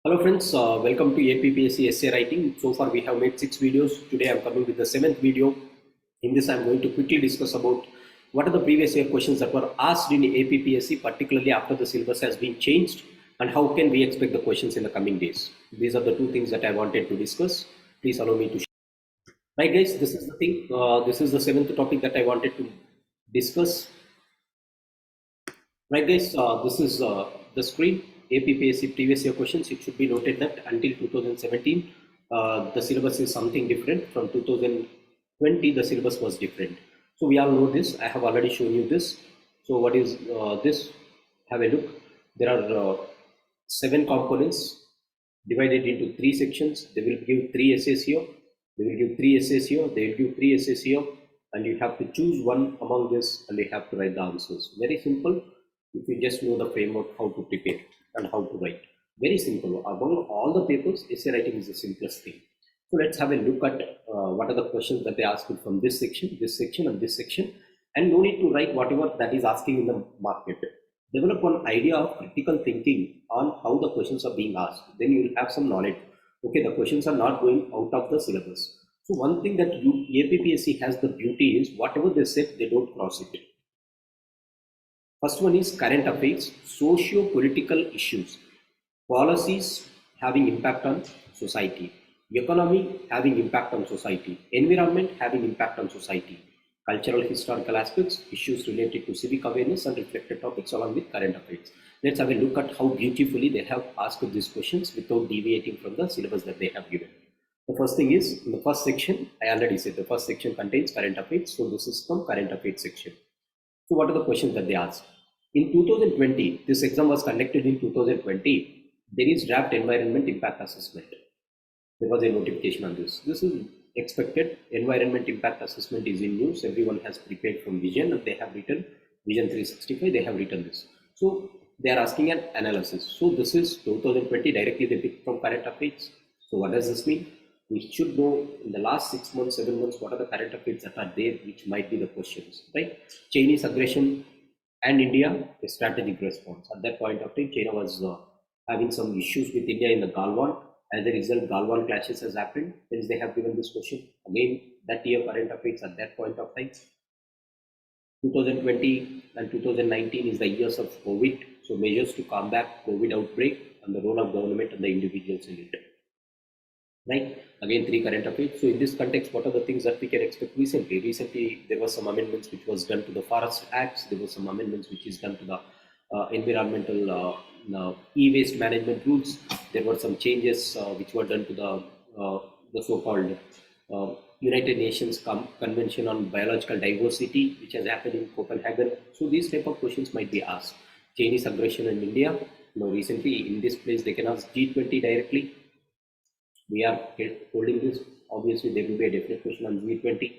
Hello friends, welcome to APPSC essay writing. So far we have made 6 videos. Today I am coming with the 7th video. In this I am going to quickly discuss about what are the previous year questions that were asked in APPSC, particularly after the syllabus has been changed, and how can we expect the questions in the coming days. These are the two things that I wanted to discuss. Please allow me to share. Right guys, this is the thing. This is the 7th topic that I wanted to discuss. Right guys, this is the screen. APPSC previous year questions. It should be noted that until 2017, the syllabus is something different. From 2020, the syllabus was different. So we all know this. I have already shown you this. So what is this? Have a look. There are 7 components divided into 3 sections. They will give 3 essays here. They will give 3 essays here. They will give 3 essays here. And you have to choose one among this and you have to write the answers. Very simple. If you just know the framework, how to prepare and how to write. Very simple. Among all the papers, essay writing is the simplest thing. So let's have a look at what are the questions that they asked from this section, and this section. And no need to write whatever that is asking in the market. Develop an idea of critical thinking on how the questions are being asked. Then you will have some knowledge. Okay, the questions are not going out of the syllabus. So one thing that APPSC has the beauty is whatever they said, they don't cross it. First one is current affairs, socio-political issues, policies having impact on society, economy having impact on society, environment having impact on society, cultural historical aspects, issues related to civic awareness and reflected topics along with current affairs. Let's have a look at how beautifully they have asked these questions without deviating from the syllabus that they have given. The first thing is, in the first section, I already said the first section contains current affairs, so this is from current affairs section. So what are the questions that they asked? In 2020, this exam was conducted in 2020. There is draft environment impact assessment. There was a notification on this. This is expected. Environment impact assessment is in news. Everyone has prepared from Vision and they have written Vision 365. They have written this. So they are asking an analysis. So this is 2020 directly they picked from current affairs. So what does this mean? We should know in the last 6 months, 7 months, what are the current affairs that are there, which might be the questions, right? Chinese aggression and India, a strategic response. At that point of time, China was having some issues with India in the Galwan. As a result, Galwan clashes has happened. Hence, they have given this question. Again, that year current affairs at that point of time. 2020 and 2019 is the years of COVID. So measures to combat COVID outbreak and the role of government and the individuals in it. Right, again 3 current affairs. So in this context, what are the things that we can expect recently? Recently there were some amendments which was done to the forest acts. There were some amendments which is done to the environmental e-waste management rules. There were some changes which were done to the so-called United Nations Convention on Biological Diversity, which has happened in Copenhagen. So these type of questions might be asked. Chinese aggression in India. Recently in this place they can ask G20 directly. We are holding this. Obviously, there will be a definite question on G20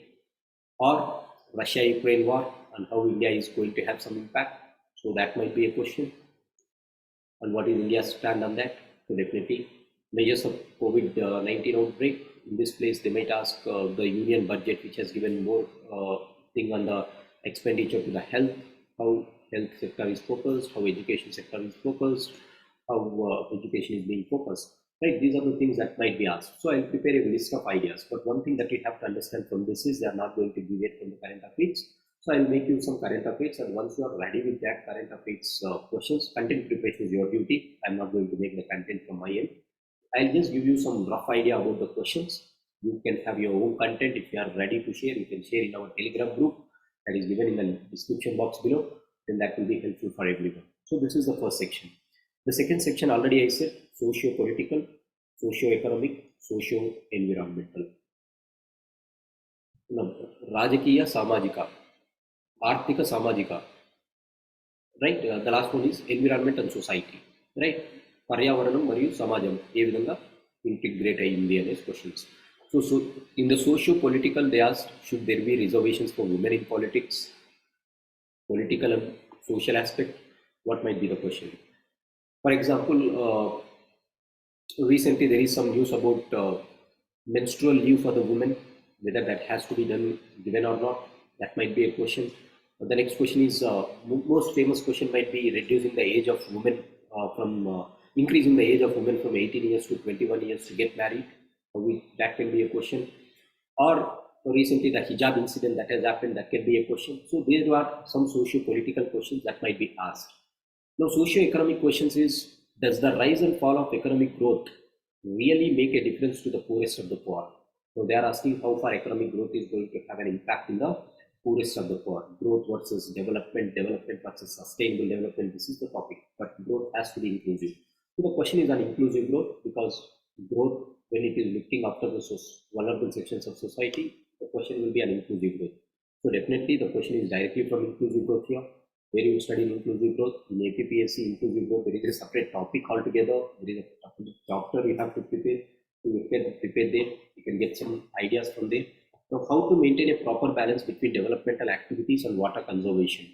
or Russia-Ukraine war and how India is going to have some impact. So that might be a question. And what is India's stand on that? So definitely, measures of COVID-19 outbreak. In this place, they might ask the union budget, which has given more thing on the expenditure to the health, how health sector is focused, how education sector is focused, how education is being focused. Right, these are the things that might be asked. So I'll prepare a list of ideas. But one thing that you have to understand from this is they are not going to deviate from the current affairs. So I'll make you some current affairs, and once you are ready with that current affairs questions, content preparation is your duty. I'm not going to make the content from my end. I'll just give you some rough idea about the questions. You can have your own content. If you are ready to share, you can share in our Telegram group that is given in the description box below. Then that will be helpful for everyone. So this is the first section. The second section, already I said, socio-political, socio-economic, socio-environmental. Rajakiya Samajika, Arthika Samajika. Right, the last one is environment and society. Right, Paryavaranam Mariyu Samajam. ఏ విధంగా integrate అయ్యింది అనే questions. So in the socio-political, they asked, should there be reservations for women in politics? Political and social aspect, what might be the question? For example, recently there is some news about menstrual leave for the women, whether that has to be given or not. That might be a question. The next question is most famous question might be reducing the age of women from increasing the age of women from 18 years to 21 years to get married. That can be a question. Or recently the hijab incident that has happened, that can be a question. So there are some socio-political questions that might be asked. Now, socio-economic questions is, does the rise and fall of economic growth really make a difference to the poorest of the poor? So they are asking how far economic growth is going to have an impact in the poorest of the poor. Growth versus development, development versus sustainable development. This is the topic, but growth has to be inclusive. So the question is on inclusive growth, because growth, when it is looking after the vulnerable sections of society, the question will be on inclusive growth. So definitely the question is directly from inclusive growth here. Where you study inclusive growth in APPSC inclusive growth, there is a separate topic altogether. There is a chapter you have to prepare. You can prepare there. You can get some ideas from there. Now, how to maintain a proper balance between developmental activities and water conservation,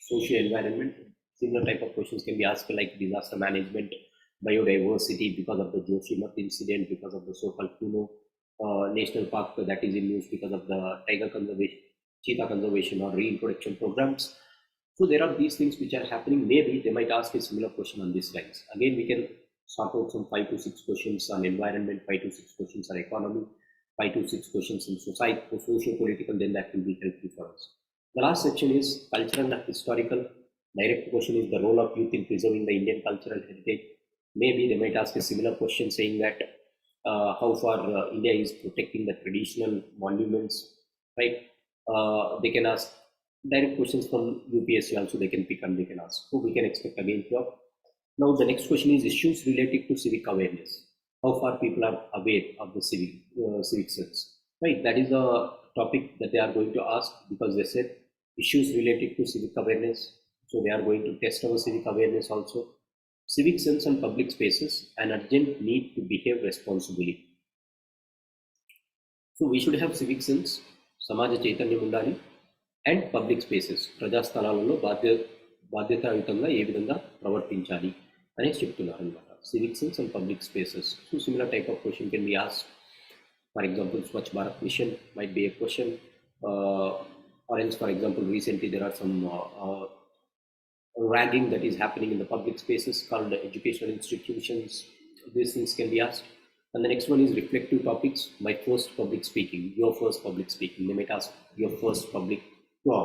social environment. Similar type of questions can be asked, like disaster management, biodiversity because of the Joshimath incident, because of the so-called Kuno National Park that is in use, because of the tiger conservation, cheetah conservation or reintroduction programs. So there are these things which are happening. Maybe they might ask a similar question on these lines. Again, we can sort out some 5 to 6 questions on environment, 5 to 6 questions on economy, 5 to 6 questions in society, socio-political, then that will be helpful for us. The last section is cultural and historical. Direct question is the role of youth in preserving the Indian cultural heritage. Maybe they might ask a similar question saying that how far India is protecting the traditional monuments, right? They can ask direct questions from UPSC also, they can pick and they can ask. So we can expect again here. Now the next question is issues related to civic awareness. How far people are aware of the civic sense, right? That is a topic that they are going to ask, because they said issues related to civic awareness. So they are going to test our civic awareness also. Civic sense and public spaces, an urgent need to behave responsibly. So we should have civic sense, Samaja Chaitanya Mundali, and public spaces, ప్రజాస్థలాలలో బాధ్యతాయుతంగా ఏ విధంగా ప్రవర్తించాలి అనేసి చెప్తున్నారు అనమాట. Civic sense and public spaces. So similar type of question can be asked. For example Swachh Bharat mission might be a question, or else for example recently there are some ragging that is happening in the public spaces called educational institutions. These things can be asked. And the next one is reflective topics. My first public speaking, your first public speaking. They might ask your first public tour,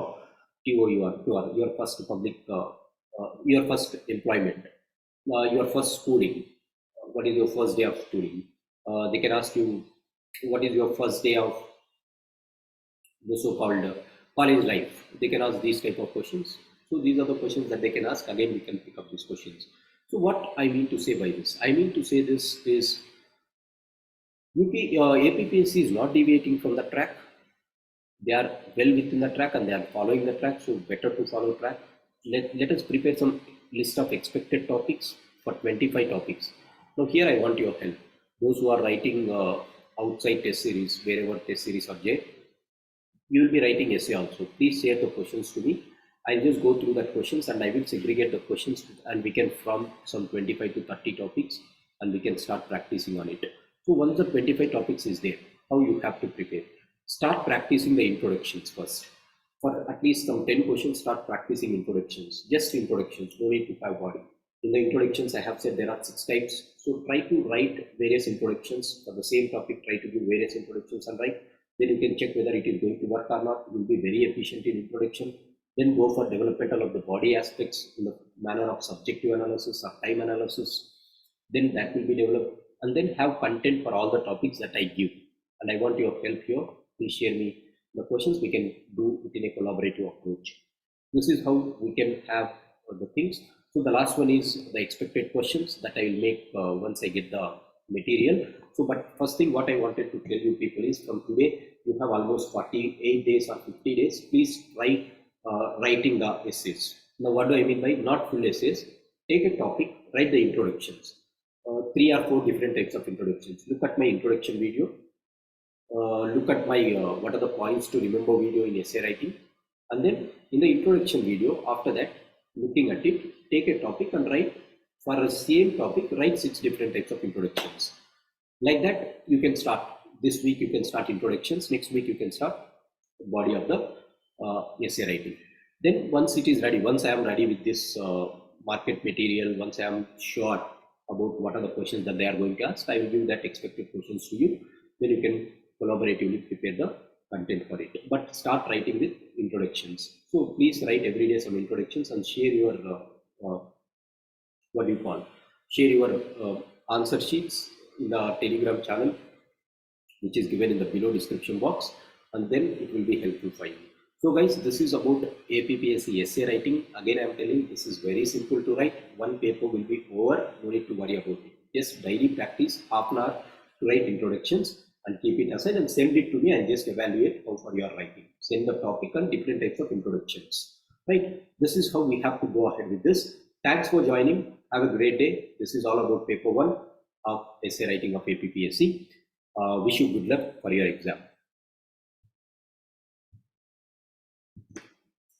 your first public, your first employment, your first schooling. What is your first day of schooling? They can ask you, what is your first day of the so-called college life? They can ask these type of questions. So these are the questions that they can ask. Again, we can pick up these questions. So what I mean to say by this? I mean to say this is APPSC is not deviating from the track. They are well within the track and they are following the track. So better to follow track. Let us prepare some list of expected topics for 25 topics. Now here I want your help. Those who are writing outside test series, wherever test series are there, you will be writing essay also. Please share the questions to me. I'll just go through that questions and I will segregate the questions, and we can form some 25 to 30 topics and we can start practicing on it. So once the 25 topics is there, how you have to prepare? Start practicing the introductions first. For at least some 10 questions, start practicing introductions. Just introductions, no need to have body. In the introductions, I have said there are 6 types. So try to write various introductions for the same topic. Try to give various introductions and write. Then you can check whether it is going to work or not. You will be very efficient in introduction. Then go for developmental of the body aspects in the manner of subjective analysis or time analysis. Then that will be developed. And then have content for all the topics that I give. And I want your help here. Please share me the questions. We can do it in a collaborative approach. This is how we can have the things. So the last one is the expected questions that I will make once I get the material. So but first thing what I wanted to tell you people is, from today you have almost 48 days or 50 days. Please try writing the essays. Now what do I mean by not full essays? Take a topic, write the introductions. 3 or 4 different types of introductions. Look at my introduction video. Look at my what are the points to remember video in essay writing. And then in the introduction video, after that, looking at it, take a topic and write for the same topic, write 6 different types of introductions. Like that, you can start. This week you can start introductions. Next week you can start the body of the essay writing. Then once it is ready, once I am ready with this market material, once I am sure about what are the questions that they are going to ask. I will give that expected questions to you. Then you can collaboratively prepare the content for it. But start writing with introductions. So please write every day some introductions and share your what do you call? Share your answer sheets in the Telegram channel, which is given in the below description box, and then it will be helpful for you. So guys, this is about APPSC essay writing. Again, I am telling this is very simple to write. One paper will be over, no need to worry about it. Just daily practice, half an hour to write introductions and keep it aside and send it to me and just evaluate how far you are writing. Send the topic and different types of introductions. Right? This is how we have to go ahead with this. Thanks for joining. Have a great day. This is all about paper 1 of essay writing of APPSC. Wish you good luck for your exam.